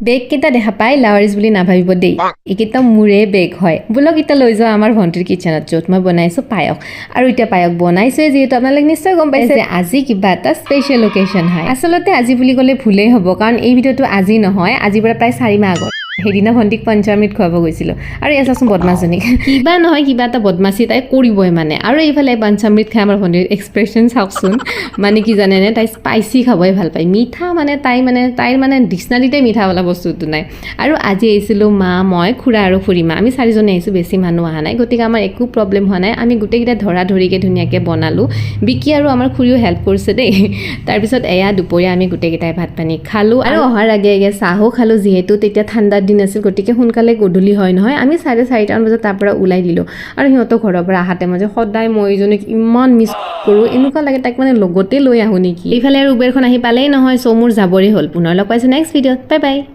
বেগ কেইটা দেখা পাই লাৱাৰিজ বুলি নাভাবিব দেই এইকেইটা মোৰে বেগ হয় বলক এটা লৈ যাওঁ আমাৰ ভণ্টিৰ কিচেনত য'ত মই বনাইছোঁ পায়স আৰু এতিয়া পায়স বনাইছোৱে যিহেতু আপোনালোকে নিশ্চয় গম পাইছে যে আজি কিবা এটা স্পেচিয়েল অকেশ্যন হয় আচলতে আজি বুলি ক'লে ভুলেই হ'ব কাৰণ এই ভিডিঅ'টো আজি নহয় আজিৰ পৰা প্ৰায় 4 মাহ আগত সেইদিনা ভণ্টিক পঞ্চামৃত খুৱাব গৈছিলোঁ আৰু এয়া চাচোন বদমাছজনী কিবা নহয় কিবা এটা বদমাছি তাই কৰিবই মানে আৰু এইফালে পঞ্চামৃত খাই আমাৰ ভণ্টিৰ এক্সপ্ৰেশ্যন চাওকচোন মানে কি জানেনে তাই স্পাইচি খাবই ভাল পায় মিঠা মানে তাইৰ মানে ডিক্সনাৰীতে মিঠা বোলা বস্তুটো নাই আৰু আজি আহিছিলোঁ মা মই খুৰা আৰু খুৰীমা আমি 4জনে আহিছোঁ বেছি মানুহ অহা নাই গতিকে আমাৰ একো প্ৰব্লেম হোৱা নাই আমি গোটেইকেইটা ধৰিকৈ ধুনীয়াকৈ বনালোঁ বিকি আৰু আমাৰ খুৰীও হেল্প কৰিছে দেই তাৰপিছত এয়া দুপৰীয়া আমি গোটেইকেইটাই ভাত পানী খালোঁ আৰু অহাৰ আগে চাহো খালোঁ যিহেতু তেতিয়া ঠাণ্ডাৰ দিন আছিল গতিকে সোনকালে গধূলি হয় নহয় আমি 4:30মান বজাত তাৰ পৰা ওলাই দিলোঁ আৰু সিহঁতক ঘৰৰ পৰা আহাতে মই যে সদায় মই এজনীক ইমান মিছ কৰোঁ এনেকুৱা লাগে তাইক মানে লগতে লৈ আহোঁ নেকি এইফালে আৰু উবেৰখন আহি পালেই নহয় চ' মোৰ যাবৰে হ'ল পুনৰ লগ পাইছোঁ নেক্সট ভিডিঅ'ত বাই বাই